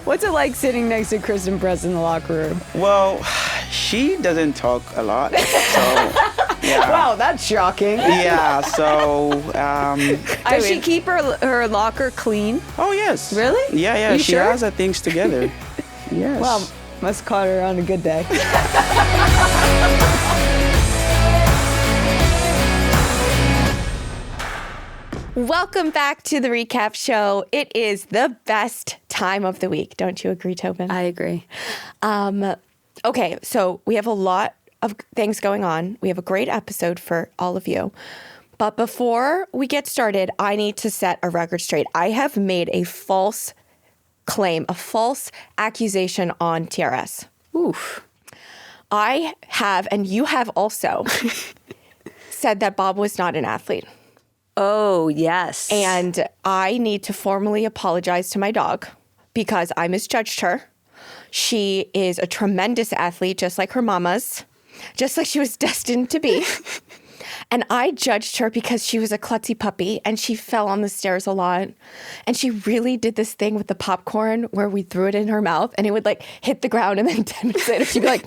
What's it like sitting next to Christen Press in the locker room? Well, she doesn't talk a lot, so yeah. Wow, that's shocking. Yeah, so... Does she keep her locker clean? Oh, yes. Really? Yeah, You she sure? has her things together. Yes. Well, must have caught her on a good day. Welcome back to the Recap Show. It is the best time of the week. Don't you agree, Tobin? I agree. Okay, so we have a lot of things going on. We have a great episode for all of you. But before we get started, I need to set a record straight. I have made a false claim, a false accusation on TRS. Oof. I have, and you have also, said that Bob was not an athlete. Oh, yes. And I need to formally apologize to my dog because I misjudged her. She is a tremendous athlete, just like her mama's, just like she was destined to be. And I judged her because she was a klutzy puppy and she fell on the stairs a lot. And she really did this thing with the popcorn where we threw it in her mouth and it would like hit the ground and then 10 minutes later she'd be like...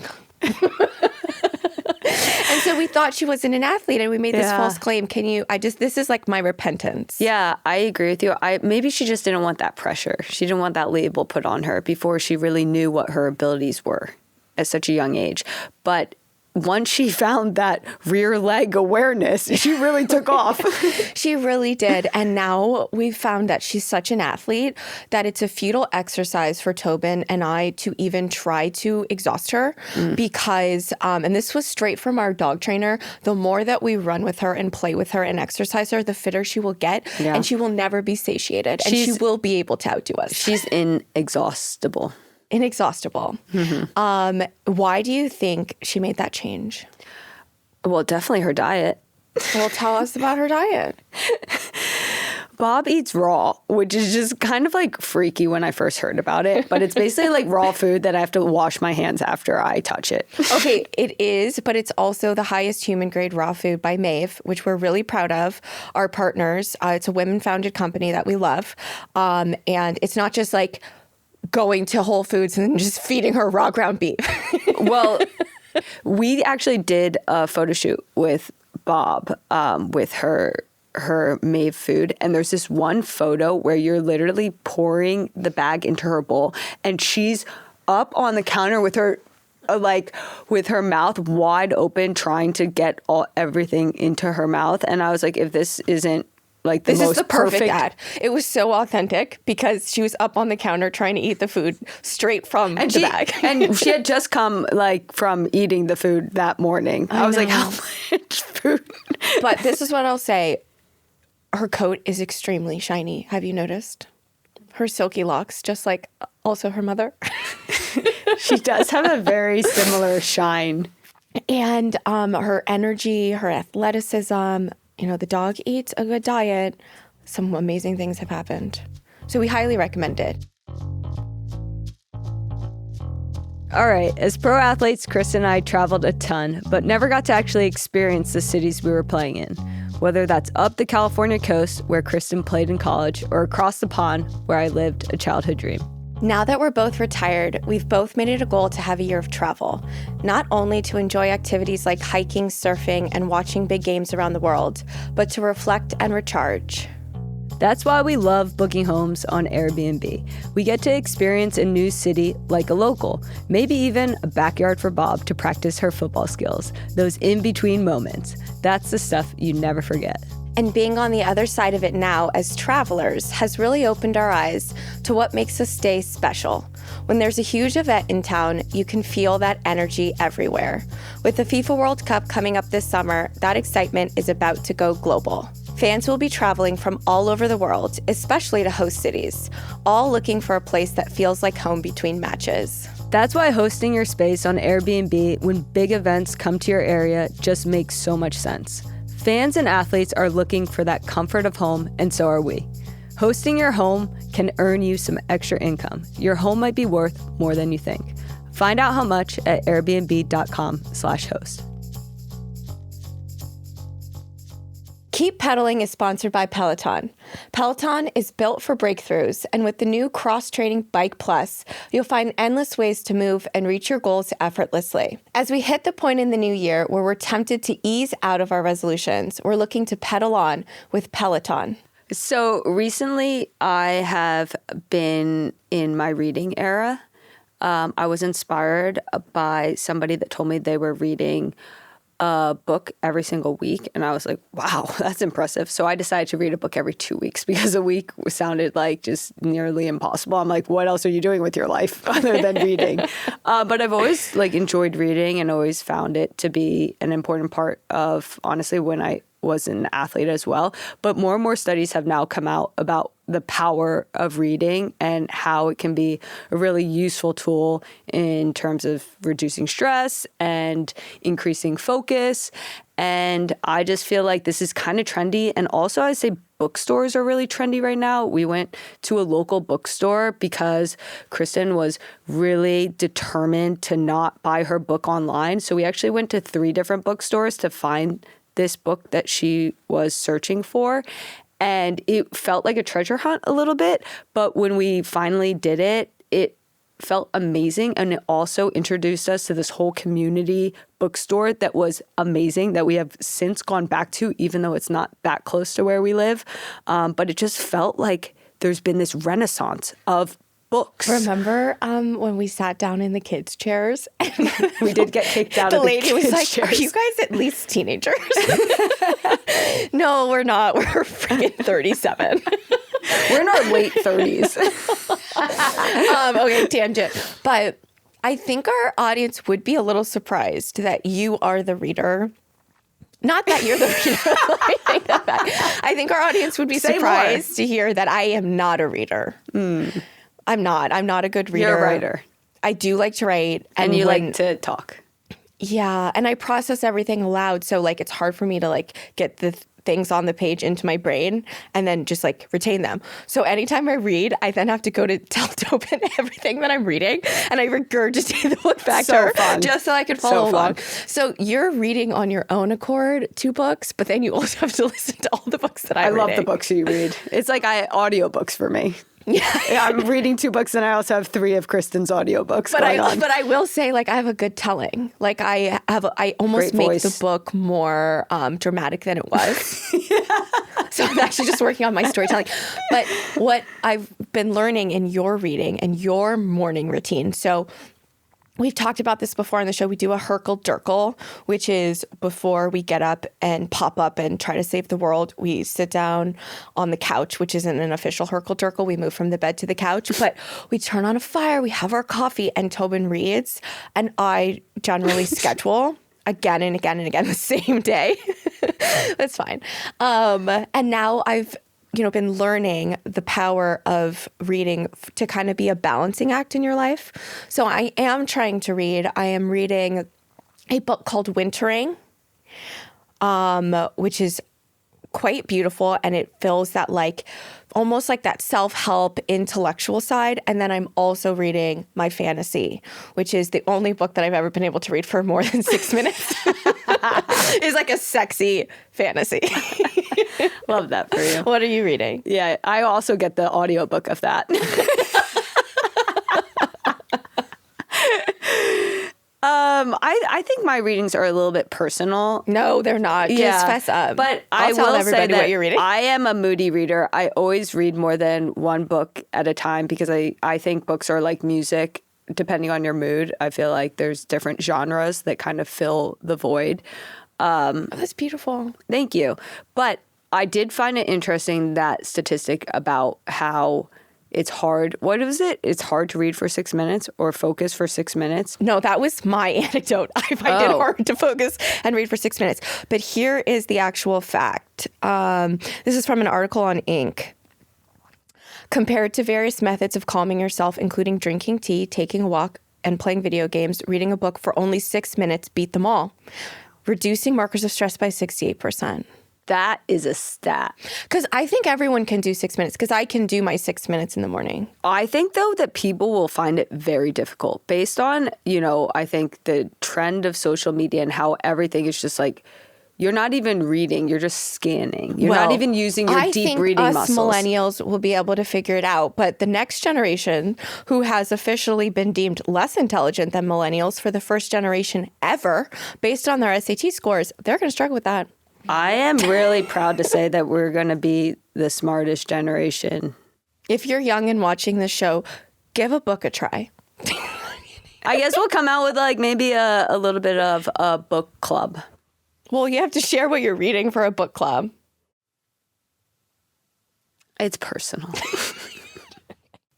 And so we thought she wasn't an athlete and we made this false claim. This is like my repentance. Yeah, I agree with you. Maybe she just didn't want that pressure. She didn't want that label put on her before she really knew what her abilities were at such a young age. But once she found that rear leg awareness, she really took off. She really did. And now we've found that she's such an athlete that it's a futile exercise for Tobin and I to even try to exhaust her because, and this was straight from our dog trainer, the more that we run with her and play with her and exercise her, the fitter she will get and she will never be satiated and she will be able to outdo us. She's inexhaustible. Inexhaustible. Mm-hmm. Why do you think she made that change? Well, definitely her diet. Well, tell us about her diet. Bob eats raw, which is just kind of like freaky when I first heard about it. But it's basically like raw food that I have to wash my hands after I touch it. Okay, it is, but it's also the highest human grade raw food by Maeve, which we're really proud of. Our partners, it's a women-founded company that we love. And it's not just like going to Whole Foods and just feeding her raw ground beef. Well, we actually did a photo shoot with Bob with her Maeve food. And there's this one photo where you're literally pouring the bag into her bowl and she's up on the counter with her with her mouth wide open trying to get everything into her mouth. And I was like, if this isn't like this is the perfect ad. It was so authentic because she was up on the counter trying to eat the food straight from the bag. And she had just come from eating the food that morning. I was like, how much food? But this is what I'll say. Her coat is extremely shiny. Have you noticed? Her silky locks, just like also her mother. She does have a very similar shine. And her energy, her athleticism. You know, the dog eats a good diet. Some amazing things have happened. So we highly recommend it. All right. As pro athletes, Christen and I traveled a ton, but never got to actually experience the cities we were playing in. Whether that's up the California coast, where Christen played in college, or across the pond, where I lived a childhood dream. Now that we're both retired, we've both made it a goal to have a year of travel, not only to enjoy activities like hiking, surfing, and watching big games around the world, but to reflect and recharge. That's why we love booking homes on Airbnb. We get to experience a new city like a local, maybe even a backyard for Bob to practice her football skills, those in-between moments. That's the stuff you never forget. And being on the other side of it now as travelers has really opened our eyes to what makes a stay special. When there's a huge event in town, you can feel that energy everywhere. With the FIFA World Cup coming up this summer, that excitement is about to go global. Fans will be traveling from all over the world, especially to host cities, all looking for a place that feels like home between matches. That's why hosting your space on Airbnb when big events come to your area just makes so much sense. Fans and athletes are looking for that comfort of home, and so are we. Hosting your home can earn you some extra income. Your home might be worth more than you think. Find out how much at airbnb.com/host. Keep Pedaling is sponsored by Peloton. Peloton is built for breakthroughs, and with the new cross-training Bike Plus, you'll find endless ways to move and reach your goals effortlessly. As we hit the point in the new year where we're tempted to ease out of our resolutions, we're looking to pedal on with Peloton. So recently, I have been in my reading era. I was inspired by somebody that told me they were reading a book every single week. And I was like, wow, that's impressive. So I decided to read a book every 2 weeks because a week sounded like just nearly impossible. I'm like, what else are you doing with your life other than reading? But I've always enjoyed reading and always found it to be an important part of, honestly, when I was an athlete as well. But more and more studies have now come out about the power of reading and how it can be a really useful tool in terms of reducing stress and increasing focus. And I just feel like this is kind of trendy. And also I'd say bookstores are really trendy right now. We went to a local bookstore because Kristen was really determined to not buy her book online. So we actually went to 3 different bookstores to find this book that she was searching for. And it felt like a treasure hunt a little bit. But when we finally did it, it felt amazing. And it also introduced us to this whole community bookstore that was amazing, that we have since gone back to, even though it's not that close to where we live. But it just felt like there's been this renaissance of books. Remember when we sat down in the kids' chairs? And we did get kicked out of the kids' lady was like, chairs. Are you guys at least teenagers? No, we're not. We're freaking 37. We're in our late 30s. Okay, tangent. But I think our audience would be a little surprised that you are the reader. Not that you're the reader. I think our audience would be surprised to hear that I am not a reader. I'm not. I'm not a good reader. You're a writer. I do like to write. And you like to talk. Yeah. And I process everything aloud. So it's hard for me to get the things on the page into my brain and then just retain them. So anytime I read, I then have to go to tell Tobin everything that I'm reading, and I regurgitate the book back to her just so I can follow along. So you're reading on your own accord 2 books, but then you also have to listen to all the books that I'm reading. I love the books you read. It's like audiobooks for me. Yeah, I'm reading 2 books, and I also have 3 of Kristen's audiobooks. But I will say, I have a good telling. I almost make the book more dramatic than it was. So I'm actually just working on my storytelling. But what I've been learning in your reading and your morning routine. So we've talked about this before on the show. We do a Herkel-Durkel, which is before we get up and pop up and try to save the world. We sit down on the couch, which isn't an official Herkel-Durkel. We move from the bed to the couch, but we turn on a fire, we have our coffee, and Tobin reads. And I generally schedule again and again and again the same day. That's fine. And now I've been learning the power of reading to kind of be a balancing act in your life. So I am trying to read. I am reading a book called Wintering, which is quite beautiful, and it fills that almost like that self-help intellectual side. And then I'm also reading my fantasy, which is the only book that I've ever been able to read for more than 6 minutes. It's like a sexy fantasy. Love that for you. What are you reading? Yeah, I also get the audiobook of that. I think my readings are a little bit personal. No, they're not. Yeah, just fess up. But I'll tell everybody what you're reading. I am a moody reader. I always read more than one book at a time because I think books are like music. Depending on your mood, I feel like there's different genres that kind of fill the void. That's beautiful. Thank you. But I did find it interesting, that statistic about how it's hard. What is it? It's hard to read for 6 minutes or focus for 6 minutes. No, that was my anecdote. I find it hard to focus and read for 6 minutes. But here is the actual fact. This is from an article on Inc. Compared to various methods of calming yourself, including drinking tea, taking a walk, and playing video games, reading a book for only 6 minutes beat them all, reducing markers of stress by 68%. That is a stat. Because I think everyone can do 6 minutes, because I can do my 6 minutes in the morning. I think, though, that people will find it very difficult based on, I think the trend of social media and how everything is just You're not even reading. You're just scanning. You're not even using your deep reading muscles. I think us millennials will be able to figure it out. But the next generation, who has officially been deemed less intelligent than millennials for the first generation ever, based on their SAT scores, they're going to struggle with that. I am really proud to say that we're going to be the smartest generation. If you're young and watching this show, give a book a try. I guess we'll come out with like maybe a little bit of a book club. Well, you have to share what you're reading for a book club. It's personal.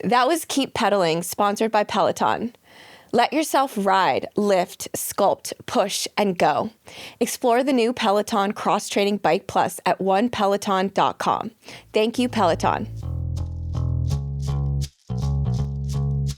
That was Keep Pedaling, sponsored by Peloton. Let yourself ride, lift, sculpt, push, and go. Explore the new Peloton Cross-Training Bike Plus at onepeloton.com. Thank you, Peloton.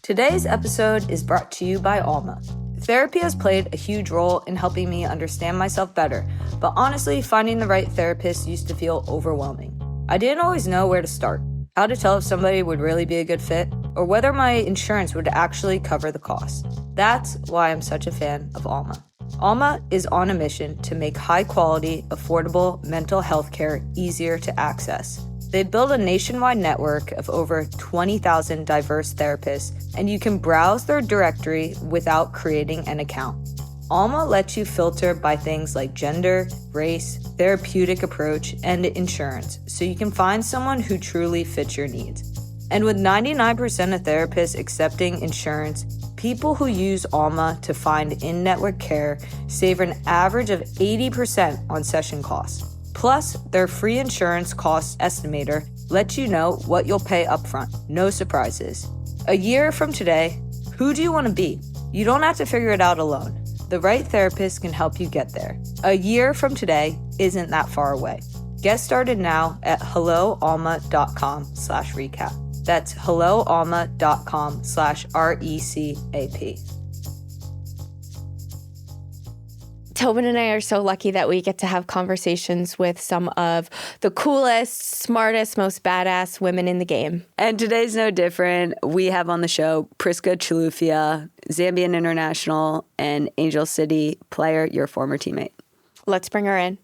Today's episode is brought to you by Alma. Therapy has played a huge role in helping me understand myself better, but honestly, finding the right therapist used to feel overwhelming. I didn't always know where to start, how to tell if somebody would really be a good fit, or whether my insurance would actually cover the cost. That's why I'm such a fan of Alma. Alma is on a mission to make high-quality, affordable mental health care easier to access. They've built a nationwide network of over 20,000 diverse therapists, and you can browse their directory without creating an account. Alma lets you filter by things like gender, race, therapeutic approach, and insurance, so you can find someone who truly fits your needs. And with 99% of therapists accepting insurance, people who use Alma to find in-network care save an average of 80% on session costs. Plus, their free insurance cost estimator lets you know what you'll pay upfront. No surprises. A year from today, who do you want to be? You don't have to figure it out alone. The right therapist can help you get there. A year from today isn't that far away. Get started now at helloalma.com/recap. That's helloalma.com/RECAP. Tobin and I are so lucky that we get to have conversations with some of the coolest, smartest, most badass women in the game. And today's no different. We have on the show Prisca Chilufya, Zambian international and Angel City player, your former teammate. Let's bring her in.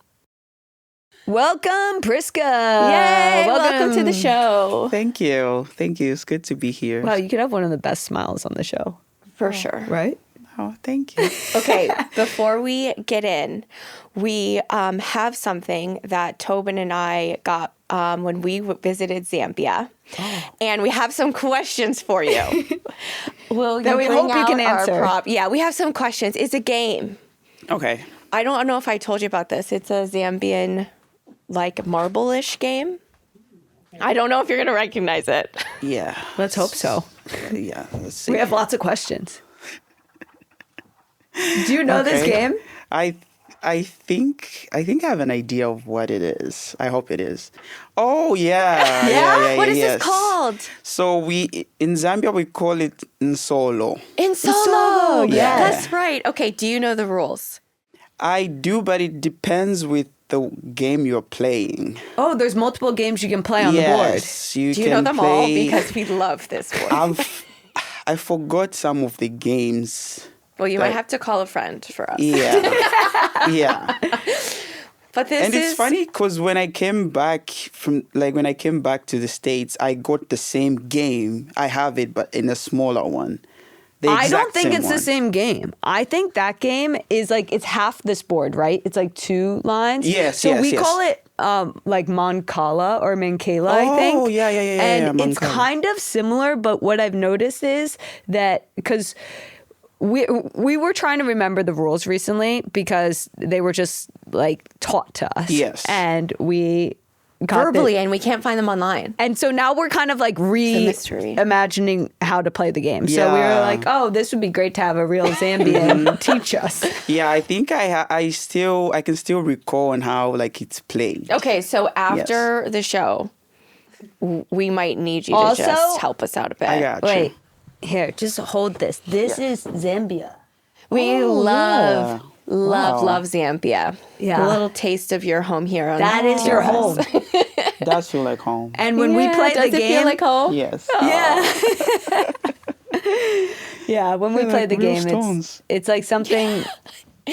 Welcome, Prisca. Yay! Welcome to the show. Thank you. Thank you. It's good to be here. Wow, you could have one of the best smiles on the show. For sure. Right? Oh, thank you. Okay, before we get in, we have something that Tobin and I got when we visited Zambia. Oh. And we have some questions for you. Will that you we bring hope you out can our answer. prop? Yeah, we have some questions. It's a game. Okay. I don't know if I told you about this. It's a Zambian, like, marble-ish game. I don't know if you're going to recognize it. Yeah. Let's hope so. Yeah. Let's see. We have lots of questions. Do you know this game? I think I have an idea of what it is. I hope it is. Oh yeah. Yeah? What is this called? So in Zambia we call it Nsolo. Insolo. Yeah. That's right. Okay, do you know the rules? I do, but it depends with the game you're playing. Oh, there's multiple games you can play on the board. Yes, you Do you can know them play. all? Because we love this one. I forgot some of the games. Well, you might have to call a friend for us. Yeah. Yeah. But it's funny because when I came back to the States, I got the same game. I have it, but in a smaller one. I don't think it's the same game. I think that game is like, it's half this board, right? It's like 2 lines. Yes, so we yes. call it like Mancala or Mancala, I think. Oh, yeah. And it's Mancala. kind of similar, but what I've noticed is that, because we were trying to remember the rules recently because they were just like taught to us. Yes. And we got verbally, and we can't find them online. and so now we're kind of like mystery. reimagining how to play the game. So we were Yeah. like, oh, this would be great to have a real Zambian teach us. Yeah, I think I can still recall on how like it's played. Okay, so after the show, we might need you to Also- just help us out a bit. I got you. Wait, here, just hold this. This is Zambia. We love Zambia. Yeah. A little taste of your home here. That is your home. It does feel like home. And when we play does the it game, feel like home? Yes. yeah, yeah. When we play the real game, stones. it's like something.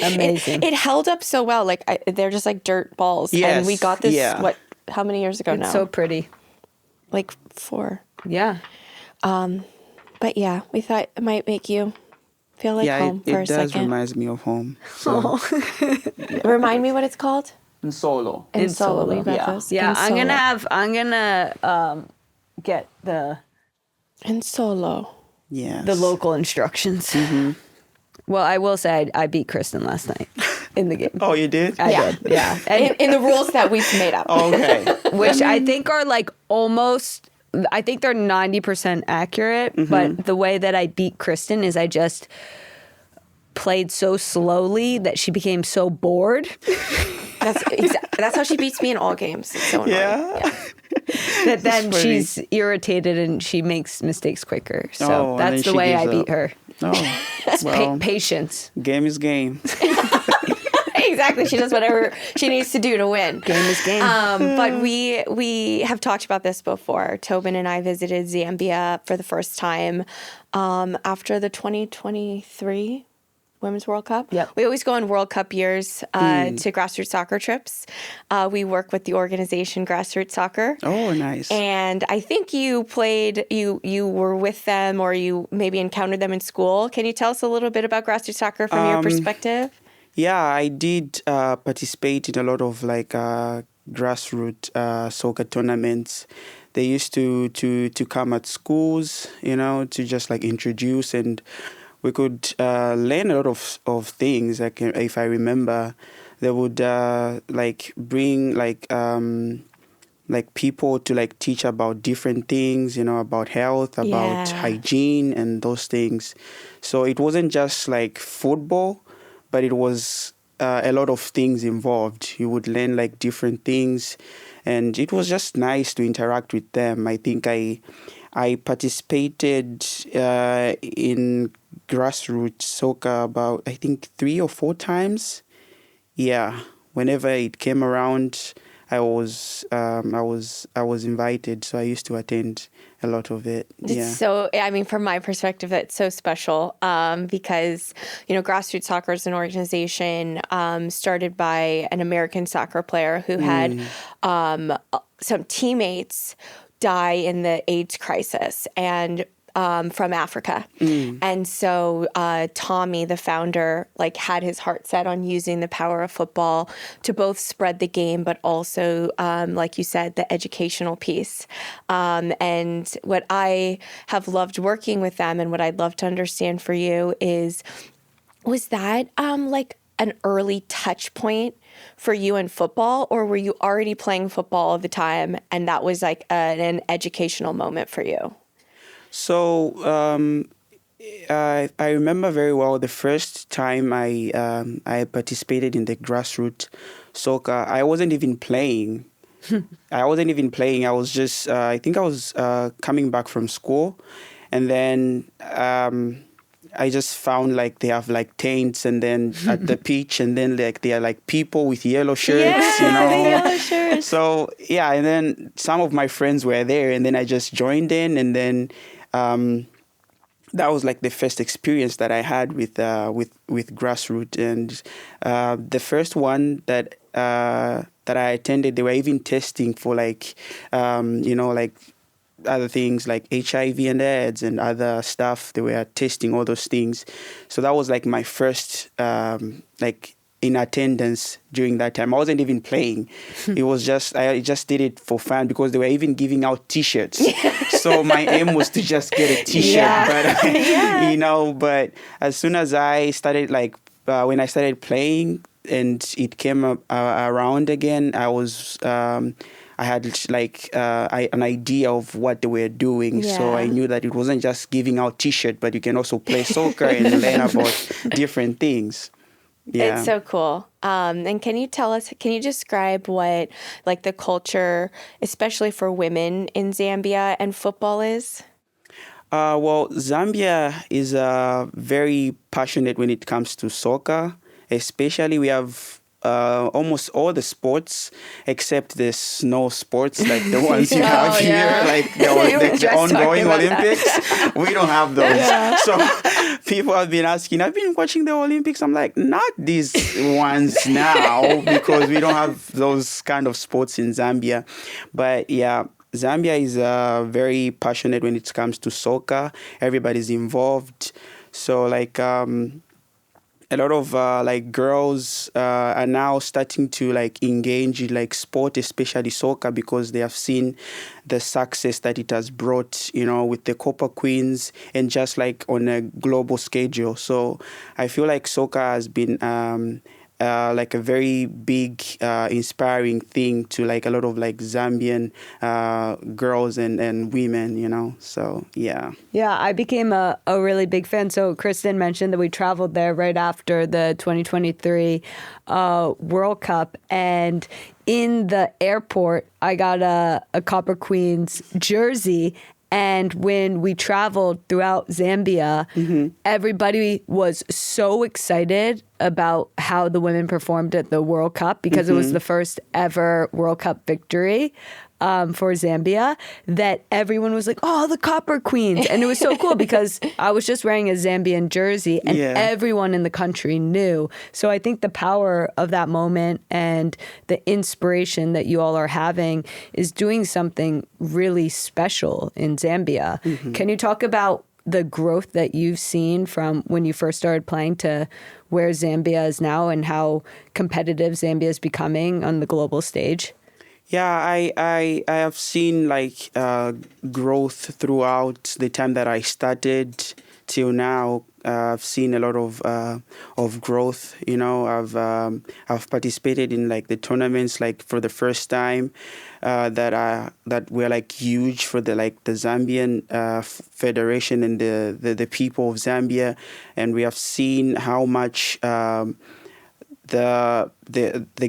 Amazing. It held up so well. Like they're just like dirt balls. Yes, And we got this, yeah. how many years ago now? It's so pretty. Like 4. Yeah. But yeah, we thought it might make you feel like Yeah, home for a it does second. reminds me of home. So. Remind me what it's called? In Solo. In Solo. We got Yeah. those. Yeah. In I'm gonna get the In Solo. Yes. the local instructions. Well, I will say I beat Kristen last night in the game. Oh, you did? I did. Yeah. And In the rules that we've made up. Okay. which I think are like almost, I think they're 90% accurate, but the way that I beat Kristen is I just played so slowly that she became so bored That's how she beats me in all games. It's so annoying. Yeah. that then funny. she's irritated and she makes mistakes quicker. So Oh, and then that's the she way I gives beat up. her. Oh, well, Patience. game is game. Exactly. She does whatever she needs to do to win. Game is game. But we have talked about this before. Tobin and I visited Zambia for the first time after the 2023 Women's World Cup. Yep. We always go on World Cup years to grassroots soccer trips. We work with the organization Grassroots Soccer. Oh, nice. And I think you played, you were with them or you maybe encountered them in school. Can you tell us a little bit about grassroots soccer from your perspective? Yeah, I did participate in a lot of like grassroots soccer tournaments. They used to come at schools, you know, to just like introduce, and we could learn a lot of things. Like if I remember, they would like bring like people to like teach about different things, you know, about health, about hygiene and those things. So it wasn't just like football, but it was a lot of things involved. You would learn like different things, and it was just nice to interact with them. I think I participated in grassroots soccer about, I think, 3 or 4 times. Yeah, whenever it came around, I was invited, so I used to attend a lot of it. Yeah. So, I mean, from my perspective, it's so special because, you know, Grassroots Soccer is an organization started by an American soccer player who had some teammates die in the AIDS crisis and from Africa. And so Tommy, the founder, like had his heart set on using the power of football to both spread the game, but also, like you said, the educational piece. And what I have loved working with them and what I'd love to understand for you is, was that like an early touch point for you in football, or were you already playing football all the time and that was like an educational moment for you? So I remember very well the first time I participated in the grassroots soccer. I wasn't even playing. I was just I think I was coming back from school, and then I just found like they have like tents, and then at the pitch, and then like they are like people with yellow shirts, you know. The yellow shirts. So yeah, and then some of my friends were there, and then I just joined in, and then that was like the first experience that I had with grassroots. And the first one that I attended, they were even testing for like you know, like other things like HIV and AIDS and other stuff. They were testing all those things. So that was like my first like in attendance during that time. I wasn't even playing. It was just, I just did it for fun because they were even giving out T-shirts. So my aim was to just get a T-shirt. But, you know, but as soon as I started, like, when I started playing and it came around again, I was, I had like an idea of what they were doing. So I knew that it wasn't just giving out T-shirt, but you can also play soccer and learn about different things. Yeah. It's so cool. And can you describe what like the culture, especially for women in Zambia and football is? Well, Zambia is very passionate when it comes to soccer. Especially we have almost all the sports except the snow sports, like the ones you have here, like the ongoing Olympics. We don't have those. people have been asking, I've been watching the Olympics. I'm like, not these ones now, because we don't have those kind of sports in Zambia. But yeah, Zambia is very passionate when it comes to soccer. Everybody's involved. So like a lot of like girls are now starting to like engage in like sport, especially soccer, because they have seen the success that it has brought, you know, with the Copper Queens and just like on a global schedule. So I feel like soccer has been like a very big, inspiring thing to like a lot of like Zambian girls and women, you know. So yeah. Yeah, I became a really big fan. So Kristen mentioned that we traveled there right after the 2023 World Cup. And in the airport, I got a Copper Queens jersey. And when we traveled throughout Zambia, everybody was so excited about how the women performed at the World Cup, because it was the first ever World Cup victory for Zambia, that everyone was like, oh, the Copper Queens. And it was so cool because I was just wearing a Zambian jersey and everyone in the country knew. So I think the power of that moment and the inspiration that you all are having is doing something really special in Zambia. Can you talk about the growth that you've seen from when you first started playing to where Zambia is now, and how competitive Zambia is becoming on the global stage? Yeah, I have seen like growth throughout the time that I started till now. I've seen a lot of growth. You know, I've participated in like the tournaments like for the first time that were like huge for the Zambian federation and the people of Zambia, and we have seen how much the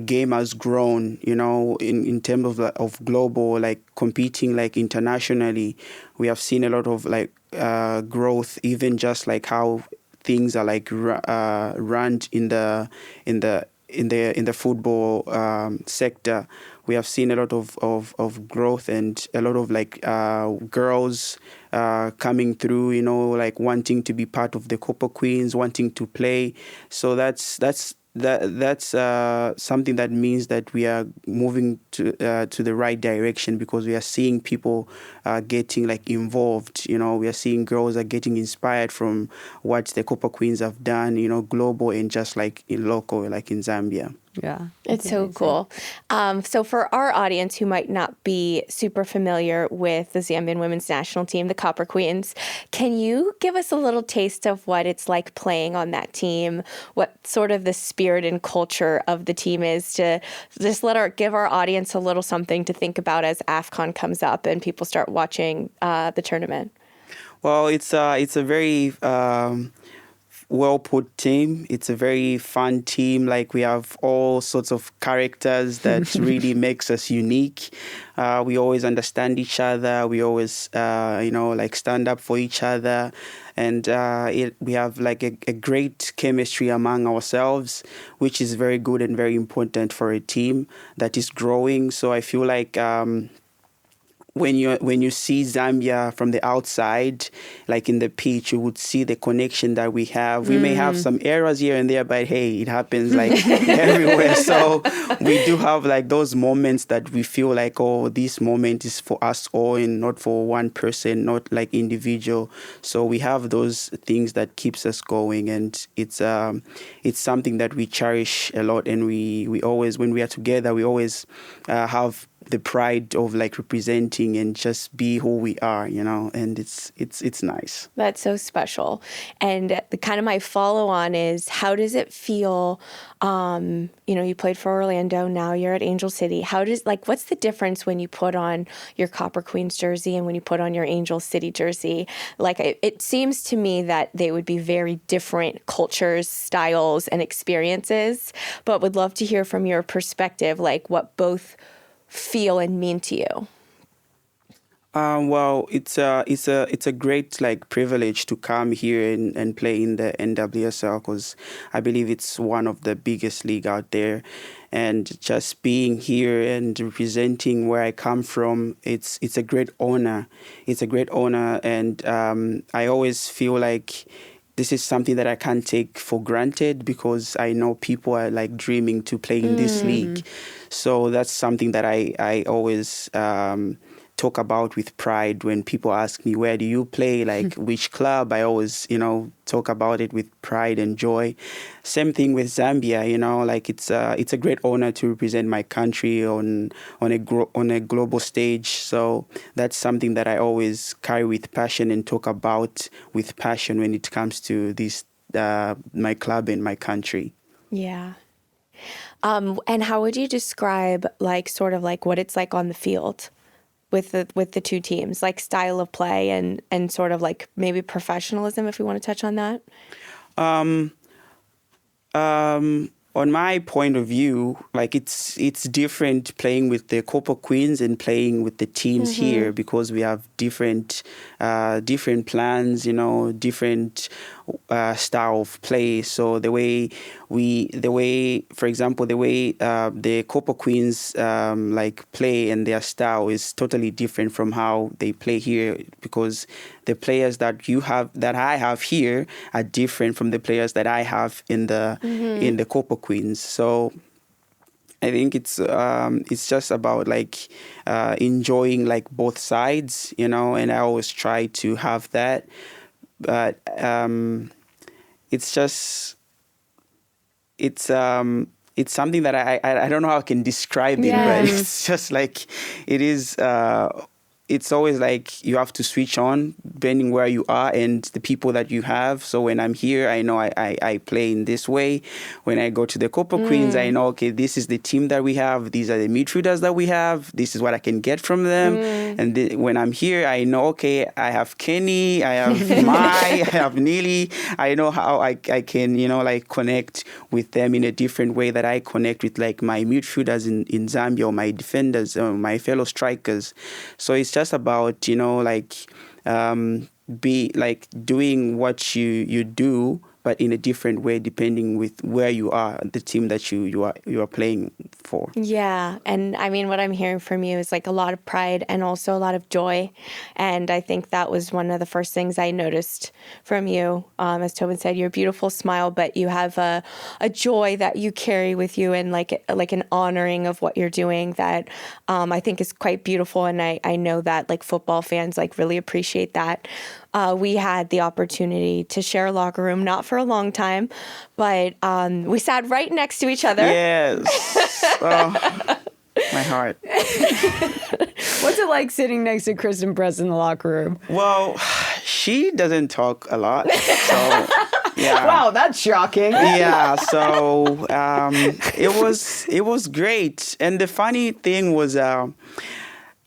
game has grown, you know, in terms of global, like competing like internationally. We have seen a lot of like growth, even just like how things are like run in the football sector. We have seen a lot of growth and a lot of like girls coming through, you know, like wanting to be part of the Copper Queens, wanting to play. So that's something that means that we are moving to the right direction, because we are seeing people getting like involved. You know, we are seeing girls are getting inspired from what the Copper Queens have done, you know, global and just like in local, like in Zambia. Yeah. It's so cool. So for our audience who might not be super familiar with the Zambian women's national team, the Copper Queens, can you give us a little taste of what it's like playing on that team, what sort of the spirit and culture of the team is, to just give our audience a little something to think about as AFCON comes up and people start watching the tournament? Well, it's a very well put team. It's a very fun team. Like, we have all sorts of characters that really makes us unique. We always understand each other. We always, like stand up for each other. And we have like a great chemistry among ourselves, which is very good and very important for a team that is growing. So I feel like when you see Zambia from the outside, like in the pitch, you would see the connection that we have. We may have some errors here and there, but hey, it happens like everywhere. So we do have like those moments that we feel like, oh, this moment is for us all and not for one person, not like individual. So we have those things that keeps us going, and it's something that we cherish a lot. And we always, when we are together, we always have the pride of like representing and just be who we are, you know, and it's nice. That's so special. And the kind of my follow on is, how does it feel? You played for Orlando, now you're at Angel City. What's the difference when you put on your Copper Queens jersey and when you put on your Angel City jersey? Like, it seems to me that they would be very different cultures, styles, and experiences, but would love to hear from your perspective, like what both feel and mean to you. Well, it's a great like privilege to come here and play in the NWSL, because I believe it's one of the biggest league out there, and just being here and representing where I come from, it's a great honor. It's a great honor, and I always feel like this is something that I can't take for granted because I know people are like dreaming to play in this league. So that's something that I always talk about with pride when people ask me, where do you play? Like which club? I always, talk about it with pride and joy. Same thing with Zambia, like it's a great honor to represent my country on a global stage. So that's something that I always carry with passion and talk about with passion when it comes to this, my club and my country. Yeah. And how would you describe like sort of like what it's like on the field with the two teams, like style of play and sort of like maybe professionalism, if we want to touch on that? On my point of view, like it's different playing with the Copper Queens and playing with the teams here because we have different plans, different style of play. So the way, for example, the way the Copper Queens like play and their style is totally different from how they play here because the players that I have here are different from the players that I have in the Copper Queens. So I think it's just about like enjoying like both sides, and I always try to have that. But it's something that I don't know how I can describe it, but it's just like it is. It's always like you have to switch on depending where you are and the people that you have. So when I'm here, I know I play in this way. When I go to the Copper Queens, I know, okay, this is the team that we have. These are the midfielders that we have. This is what I can get from them. And when I'm here, I know, okay, I have Kenny, I have Mai, I have Neely. I know how I can, like connect with them in a different way that I connect with like my midfielders in Zambia or my defenders or my fellow strikers. So it's just about, be like doing what you do, but in a different way depending with where you are, the team that you are playing for. Yeah. And I mean, what I'm hearing from you is like a lot of pride and also a lot of joy. And I think that was one of the first things I noticed from you. As Tobin said, your beautiful smile, but you have a joy that you carry with you and like an honoring of what you're doing that I think is quite beautiful. And I know that like football fans like really appreciate that. We had the opportunity to share a locker room, not for a long time, but we sat right next to each other. Yes. Oh, my heart. What's it like sitting next to Kristen Press in the locker room? Well, she doesn't talk a lot, so yeah. Wow, that's shocking. Yeah, so it was great, and the funny thing was.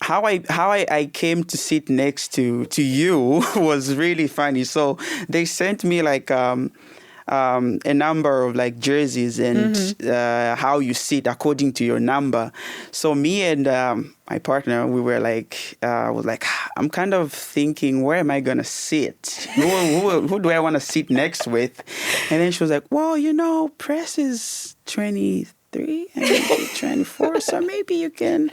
How I came to sit next to you was really funny. So they sent me like a number of like jerseys and how you sit according to your number. So me and my partner, we were like, was like, I'm kind of thinking, where am I gonna sit? Who do I want to sit next with? And then she was like, well, Press is 23 and 24, so maybe you can.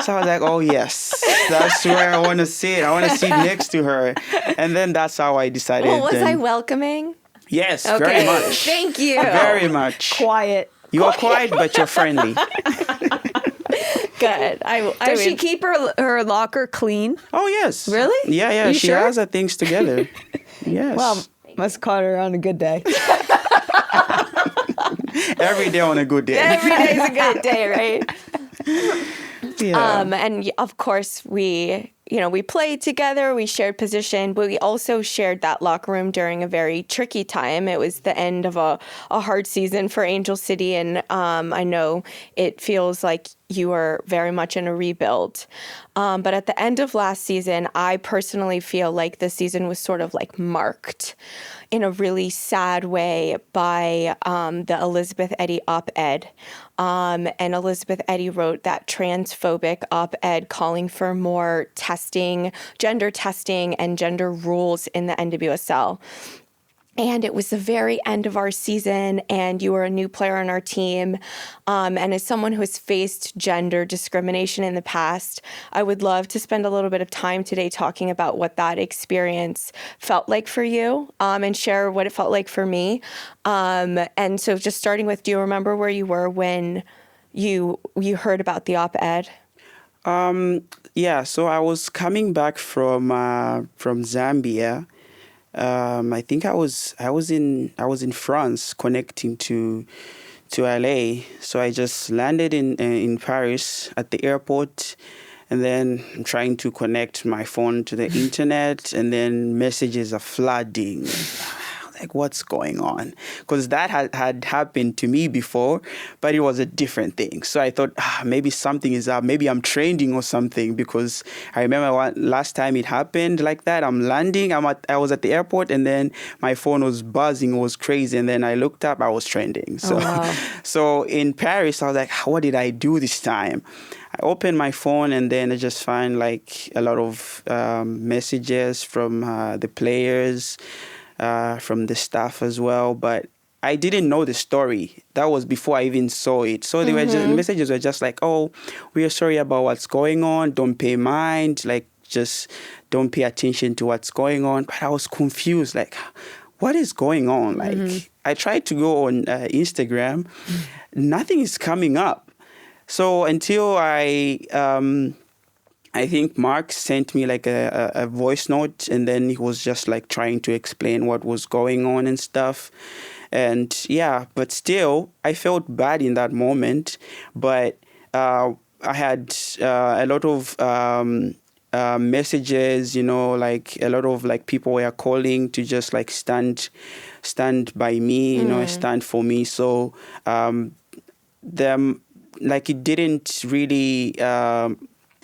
So I was like, oh yes, that's where I want to sit. I want to sit next to her. And then that's how I decided. Well, was I welcoming? Yes, okay. Very much. Thank you. Very much. Quiet. You are quiet, but you're friendly. Good. Does she keep her locker clean? Oh, yes. Really? Yeah. She has her things together. Yes. Well, must caught her on a good day. Every day on a good day. Every day is a good day, right? Yeah. And of course, we played together, we shared position, but we also shared that locker room during a very tricky time. It was the end of a hard season for Angel City, and I know it feels like you are very much in a rebuild. But at the end of last season, I personally feel like the season was sort of like marked in a really sad way by the Elizabeth Eddy op-ed. And Elizabeth Eddy wrote that transphobic op-ed calling for more testing, gender testing, and gender rules in the NWSL. And it was the very end of our season, and you were a new player on our team. And as someone who has faced gender discrimination in the past, I would love to spend a little bit of time today talking about what that experience felt like for you, and share what it felt like for me. And so just starting with, do you remember where you were when you heard about the op-ed? Yeah, so I was coming back from Zambia. I think I was in France connecting to LA. So I just landed in Paris at the airport, and then I'm trying to connect my phone to the internet, and then messages are flooding. Like, what's going on? Because that had happened to me before, but it was a different thing. So I thought, maybe something is up. Maybe I'm trending or something, because I remember last time it happened like that. I'm landing. I was at the airport, and then my phone was buzzing. It was crazy. And then I looked up. I was trending. So, wow. So in Paris, I was like, what did I do this time? I opened my phone, and then I just find like a lot of messages from the players, from the staff as well, but I didn't know the story. That was before I even saw it. So they were just, messages were just like, "Oh, we are sorry about what's going on. Don't pay mind. Like, just don't pay attention to what's going on." But I was confused. Like, what is going on? Like, I tried to go on Instagram, nothing is coming up. So until I think Mark sent me like a voice note, and then he was just like trying to explain what was going on and stuff. And yeah, but still, I felt bad in that moment. But I had a lot of messages, like a lot of like people were calling to just like stand by me, stand for me. So them, like, it didn't really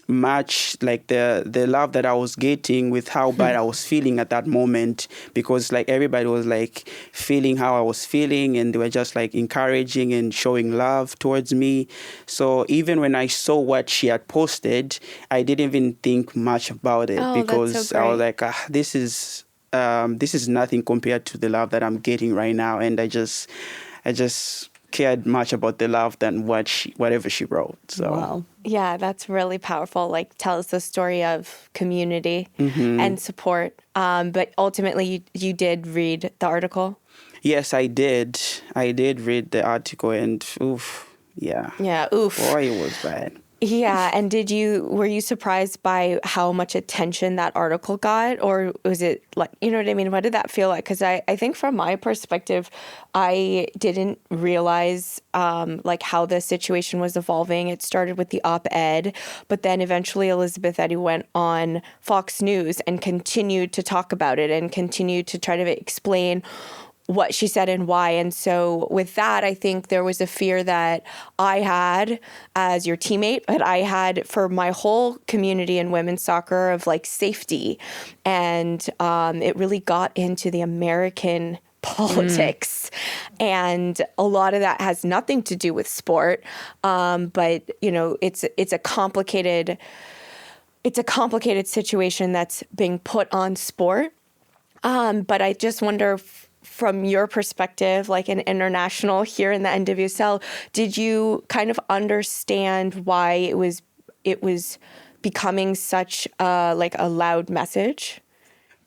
match like the love that I was getting with how bad I was feeling at that moment, because like everybody was like feeling how I was feeling, and they were just like encouraging and showing love towards me. So even when I saw what she had posted, I didn't even think much about it, because that's so I was great. like, this is nothing compared to the love that I'm getting right now. And I just cared much about the love than whatever she wrote. So Wow. Yeah, that's really powerful. Like, tells the story of community and support. But ultimately, you did read the article. yes, I did. I did read the article, and oof, yeah. Yeah, oof. Boy, it was bad. Yeah, and were you surprised by how much attention that article got? Or was it like, you know what I mean? What did that feel like? Because I think from my perspective, I didn't realize like how the situation was evolving. It started with the op-ed, but then eventually Elizabeth Eddy went on Fox News and continued to talk about it and continued to try to explain what she said and why. And so with that, I think there was a fear that I had as your teammate, but I had for my whole community in women's soccer of like safety. And it really got into the American politics. And a lot of that has nothing to do with sport. But it's a complicated situation that's being put on sport. But I just wonder, from your perspective, like an international here in the NWSL, did you kind of understand why it was becoming such a loud message?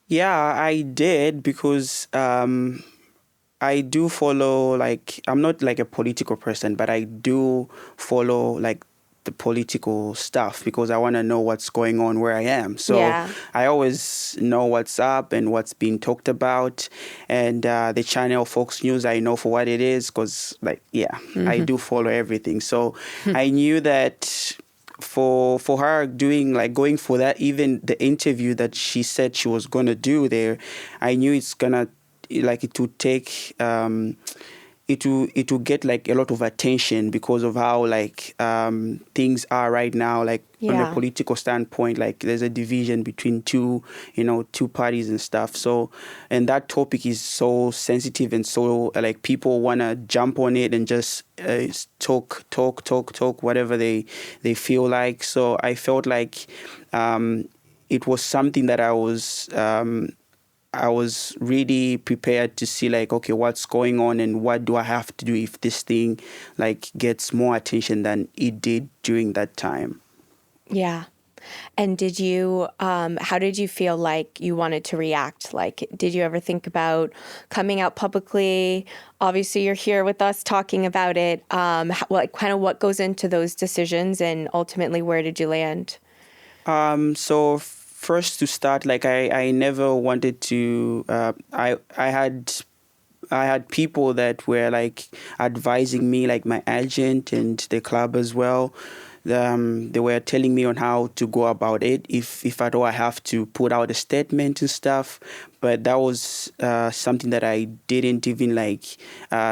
Yeah, I did, because I do follow, like, I'm not like a political person, but I do follow like the political stuff, because I want to know what's going on where I am. So Yeah. I always know what's up and what's being talked about. And the channel Fox News, I know for what it is, because I do follow everything. So I knew that for her going for that, even the interview that she said she was going to do there, I knew it's going to, like, it would take it will get like a lot of attention, because of how like things are right now, like on a political standpoint, like there's a division between two parties and stuff. So, and that topic is so sensitive, and so like people want to jump on it and just talk whatever they feel like. So I felt like it was something that I was really prepared to see like, okay, what's going on and what do I have to do if this thing like gets more attention than it did during that time. Yeah. And did you, how did you feel like you wanted to react? Like, did you ever think about coming out publicly? Obviously, you're here with us talking about it. Like, kind of what goes into those decisions, and ultimately, where did you land? So first to start, like I never wanted to. I had people that were like advising me, like my agent and the club as well. They were telling me on how to go about it, if at all I have to put out a statement and stuff. But that was something that I didn't even like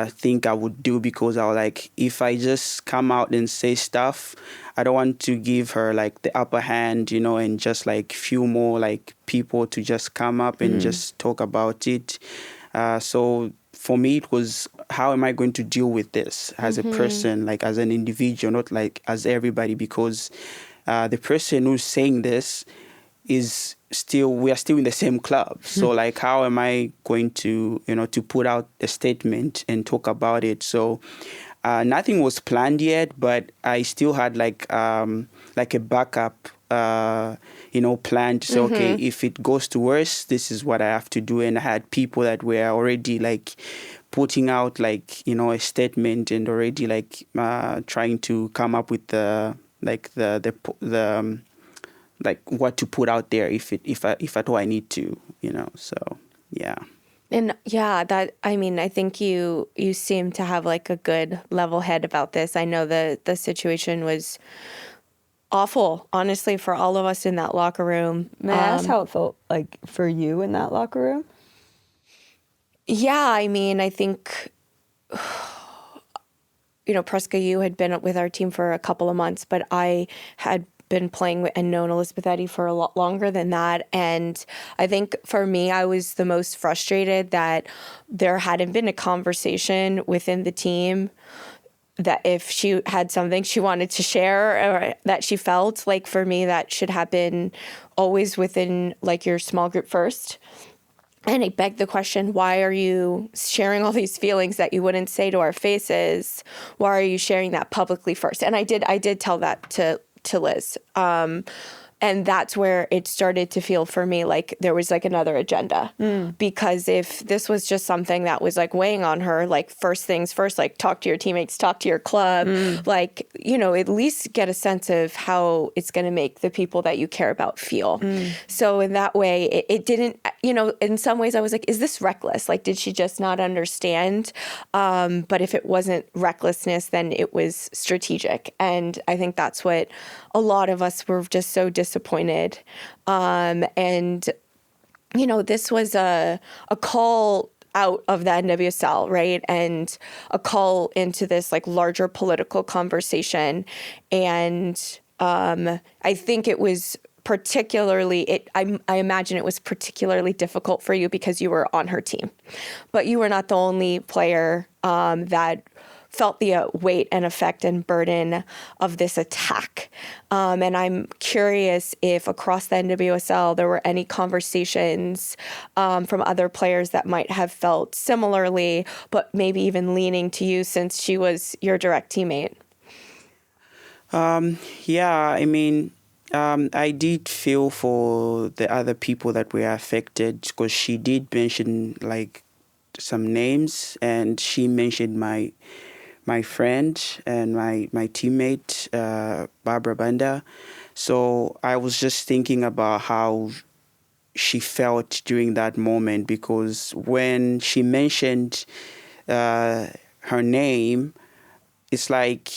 think I would do, because I was like, if I just come out and say stuff, I don't want to give her like the upper hand, and just like few more like people to just come up and just talk about it. So for me, it was, how am I going to deal with this as a person, like as an individual, not like as everybody, because the person who's saying this we are still in the same club. So like, how am I going to, to put out a statement and talk about it? So nothing was planned yet, but I still had like a backup plan to say, okay, if it goes to worse, this is what I have to do. And I had people that were already like putting out like, a statement and already like trying to come up with the like what to put out there if at all I need to, so yeah. And yeah, I think you seem to have like a good level head about this. I know the situation was awful, honestly, for all of us in that locker room. May I ask how it felt like for you in that locker room? Yeah, I think, Prisca, you had been with our team for a couple of months, but I had been playing with and known Elizabeth Eddy for a lot longer than that. And I think for me, I was the most frustrated that there hadn't been a conversation within the team that if she had something she wanted to share or that she felt, like for me, that should happen always within like your small group first. And it begged the question, why are you sharing all these feelings that you wouldn't say to our faces? Why are you sharing that publicly first? And I did tell that to Liz. And that's where it started to feel for me like there was like another agenda. Because if this was just something that was like weighing on her, like first things first, like talk to your teammates, talk to your club, like, at least get a sense of how it's going to make the people that you care about feel. So in that way, it didn't, in some ways I was like, is this reckless? Like, did she just not understand? But if it wasn't recklessness, then it was strategic. And I think that's what a lot of us were just so disappointed. And, this was a call out of the NWSL, right? And a call into this like larger political conversation. And I think it was particularly, I imagine it was particularly difficult for you because you were on her team. But you were not the only player that felt the weight and effect and burden of this attack. And I'm curious if across the NWSL there were any conversations from other players that might have felt similarly, but maybe even leaning to you since she was your direct teammate. I did feel for the other people that were affected, because she did mention like some names, and she mentioned my friend and my teammate, Barbara Banda. So I was just thinking about how she felt during that moment, because when she mentioned her name, it's like,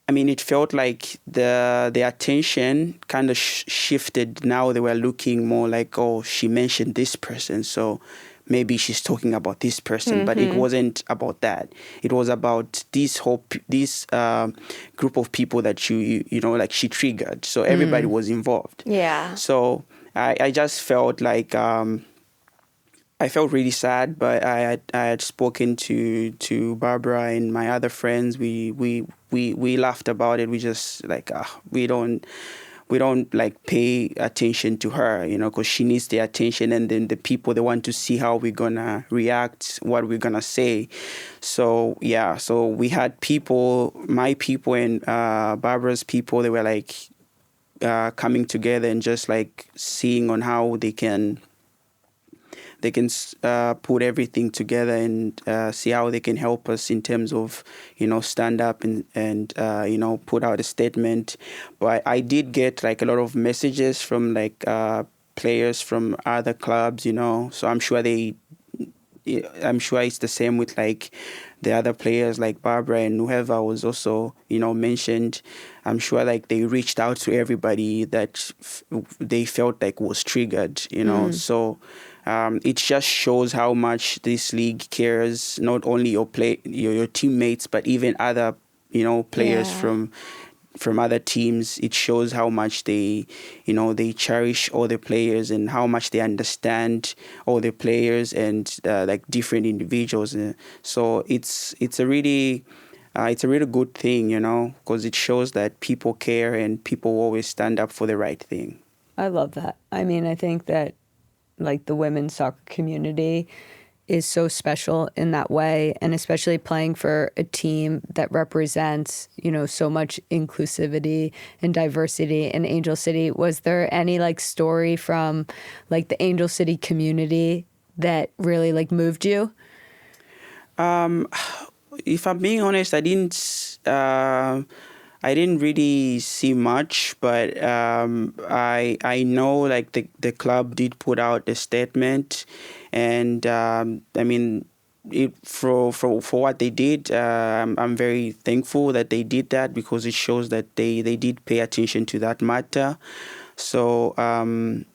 it felt like the attention kind of shifted. Now they were looking more like, oh, she mentioned this person, so maybe she's talking about this person. But it wasn't about that. It was about this group of people that like she triggered. So everybody was involved. Yeah. So I just felt like I felt really sad, but I had spoken to Barbara and my other friends. We laughed about it. We just like we don't like pay attention to her, because she needs the attention, and then the people, they want to see how we're gonna react, what we're gonna say. So yeah, so we had people, my people and Barbara's people, they were like coming together and just like seeing on how they can put everything together and see how they can help us in terms of, stand up and put out a statement. But I did get like a lot of messages from like players from other clubs, so I'm sure it's the same with like the other players like Barbara and whoever was also, mentioned. I'm sure like they reached out to everybody that they felt like was triggered, so it just shows how much this league cares, not only your teammates, but even other, players from other teams. It shows how much they cherish all the players and how much they understand all the players and like different individuals. So it's a really good thing, because it shows that people care and people always stand up for the right thing. I love that. I mean, I think that like the women's soccer community is so special in that way, and especially playing for a team that represents, so much inclusivity and diversity in Angel City. Was there any like story from like the Angel City community that really like moved you? If I'm being honest, I didn't really see much, but I know like the club did put out a statement, and I mean, for what they did, I'm very thankful that they did that, because it shows that they did pay attention to that matter. So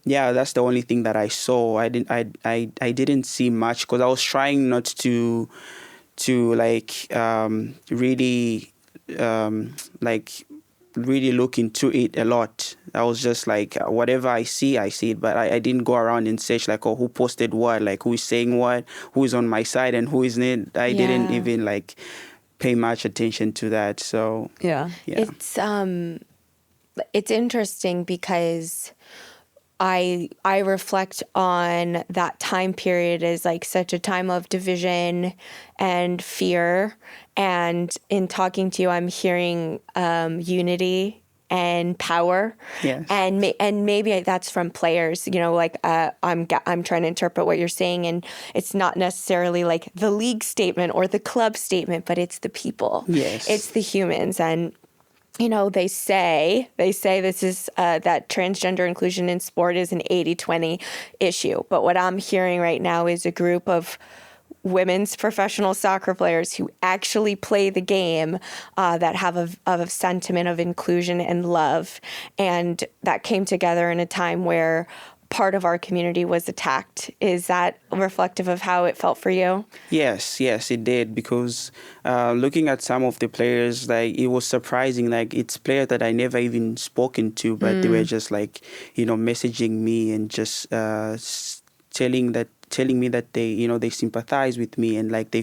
yeah, that's the only thing that I saw. I didn't see much, because I was trying not to like really look into it a lot. I was just like, whatever I see it, but I didn't go around and search like, oh, who posted what, like who is saying what, who is on my side and who isn't. I didn't even like pay much attention to that. So yeah. It's interesting because I reflect on that time period as like such a time of division and fear. And in talking to you, I'm hearing unity and power. Yes. And maybe that's from players, like I'm trying to interpret what you're saying, and it's not necessarily like the league statement or the club statement, but it's the people. Yes. It's the humans. And they say this is that transgender inclusion in sport is an 80-20 issue. But what I'm hearing right now is a group of women's professional soccer players who actually play the game that have a sentiment of inclusion and love. And that came together in a time where part of our community was attacked. Is that reflective of how it felt for you? Yes, it did, because looking at some of the players, like it was surprising. Like it's players that I never even spoken to, but they were just like, messaging me and just telling me that they sympathize with me, and like they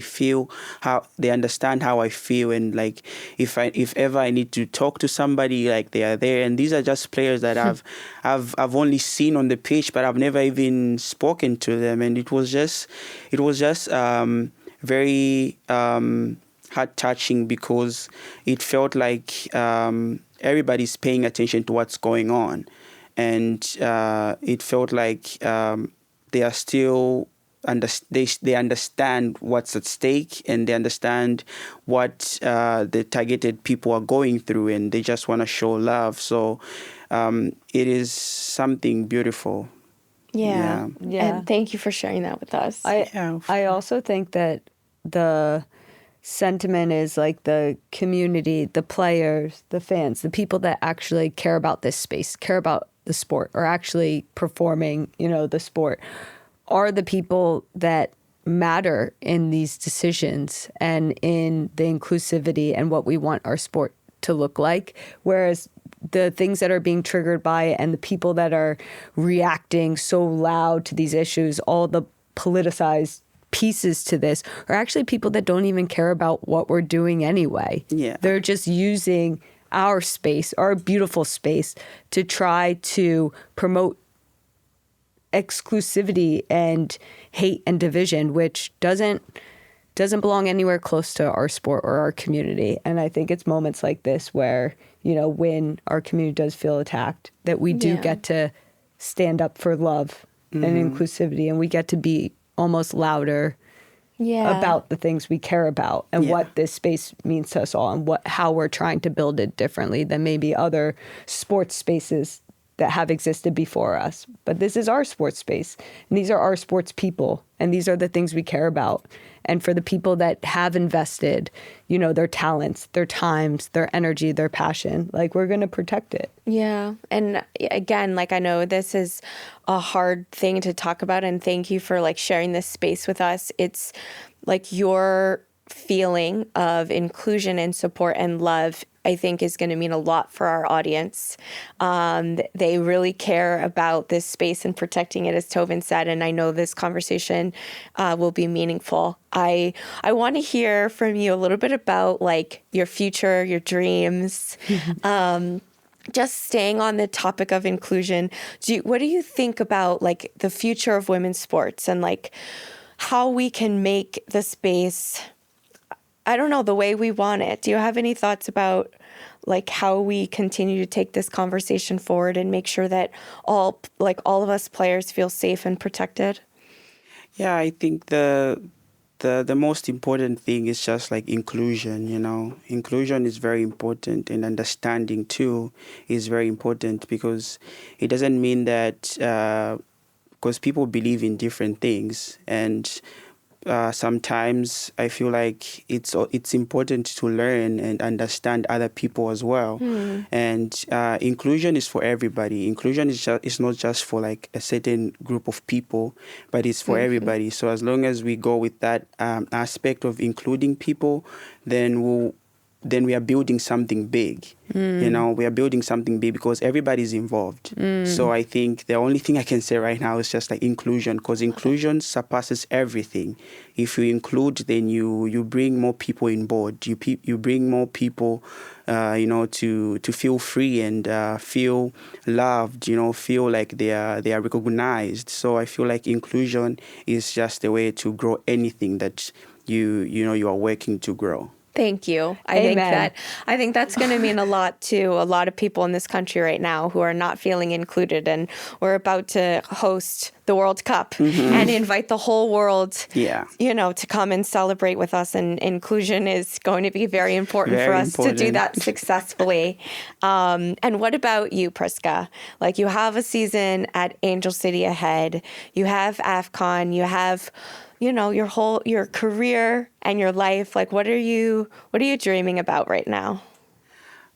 understand how I feel, and like if ever I need to talk to somebody, like they are there. And these are just players that I've only seen on the pitch, but I've never even spoken to them. And it was just very heart touching, because it felt like everybody's paying attention to what's going on, and it felt like they are still they understand what's at stake, and they understand what the targeted people are going through, and they just want to show love. So it is something beautiful. Yeah. And thank you for sharing that with us. I also think that the sentiment is like the community, the players, the fans, the people that actually care about this space, care about the sport, or actually performing, the sport, are the people that matter in these decisions and in the inclusivity and what we want our sport to look like. Whereas the things that are being triggered by it and the people that are reacting so loud to these issues, all the politicized pieces to this, are actually people that don't even care about what we're doing anyway. Yeah. They're just using our space, our beautiful space, to try to promote exclusivity and hate and division, which doesn't belong anywhere close to our sport or our community. And I think it's moments like this where, when our community does feel attacked, that we do get to stand up for love and inclusivity, and we get to be almost louder about the things we care about and what this space means to us all, and how we're trying to build it differently than maybe other sports spaces that have existed before us. But this is our sports space, and these are our sports people, and these are the things we care about. And for the people that have invested, their talents, their times, their energy, their passion, we're going to protect it. Yeah. And again, I know this is a hard thing to talk about, and thank you for sharing this space with us. It's your feeling of inclusion and support and love, I think, is going to mean a lot for our audience. They really care about this space and protecting it, as Tobin said, and I know this conversation will be meaningful. I want to hear from you a little bit about your future, your dreams. Just staying on the topic of inclusion, what do you think about the future of women's sports and how we can make the space, I don't know, the way we want it? Do you have any thoughts about how we continue to take this conversation forward and make sure that all of us players feel safe and protected? Yeah, I think the most important thing is just inclusion. Inclusion is very important, and understanding too is very important, because it doesn't mean that because people believe in different things, and sometimes I feel like it's important to learn and understand other people as well. And inclusion is for everybody. Inclusion is not just for a certain group of people, but it's for everybody. So as long as we go with that aspect of including people, then we are building something big. We are building something big because everybody's involved. So I think the only thing I can say right now is just inclusion, because inclusion surpasses everything. If you include, then you bring more people in board. You bring more people, to feel free and feel loved. Feel like they are recognized. So I feel like inclusion is just a way to grow anything that you are working to grow. Thank you. Amen. I think that's going to mean a lot to a lot of people in this country right now who are not feeling included. And we're about to host the World Cup and invite the whole world, to come and celebrate with us. And inclusion is going to be very important for us to do that successfully. And what about you, Prisca? You have a season at Angel City ahead. You have AFCON. You have your career and your life. What are you dreaming about right now?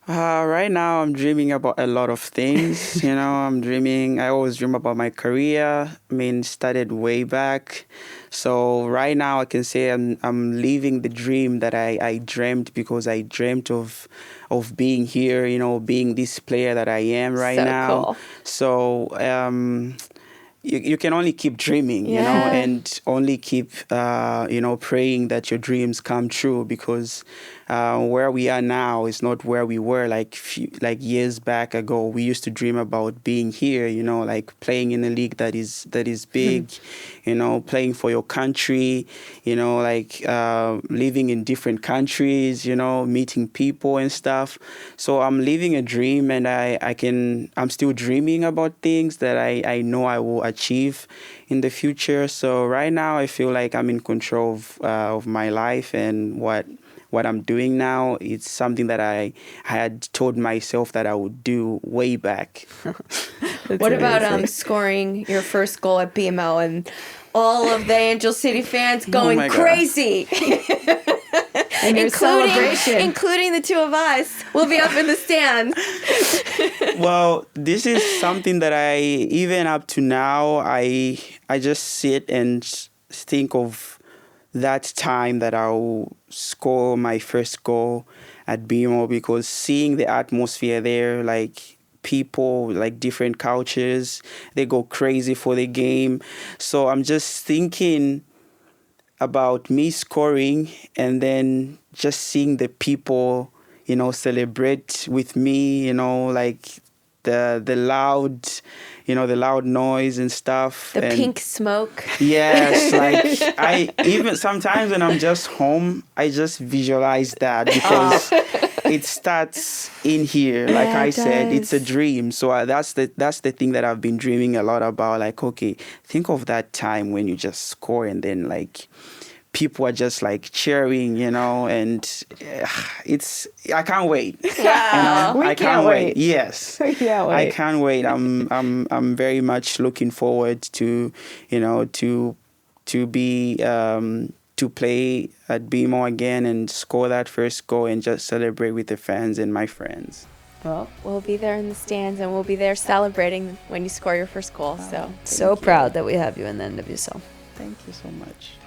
Right now, I'm dreaming about a lot of things. I always dream about my career. Started way back. So right now I can say I'm living the dream that I dreamt, because I dreamt of being here, being this player that I am right now. Cool. So, you can only keep dreaming, and only keep, praying that your dreams come true, because where we are now is not where we were years back ago. We used to dream about being here, playing in a league that is big, playing for your country, living in different countries, meeting people and stuff. So I'm living a dream, and I'm still dreaming about things that I know I will achieve in the future. So right now I feel like I'm in control of my life, and what I'm doing now, it's something that I had told myself that I would do way back. What about scoring your first goal at BMO and all of the Angel City fans going crazy? And your celebration. Including the two of us. We'll be up in the stands. Well, this is something that even up to now, I just sit and think of that time that I'll score my first goal at BMO, because seeing the atmosphere there, people, different cultures, they go crazy for the game. So I'm just thinking about me scoring, and then just seeing the people, celebrate with me, like the loud, the loud noise and stuff. The and pink smoke. Yes, like I even sometimes when I'm just home, I just visualize that because it starts in here. Like Yeah, I it said, does. it's a dream. So that's the thing that I've been dreaming a lot about. Like, okay, think of that time when you just score and then like people are just like cheering, and I can't wait. Wow. We I can't can't wait. wait. Yes. We can't I wait. can't wait. I'm very much looking forward to, to be to play at BMO again and score that first goal and just celebrate with the fans and my friends. Well, We'll be there in the stands, and we'll be there celebrating when you score your first goal. So so proud that we have you in the NWSL. Thank you so much.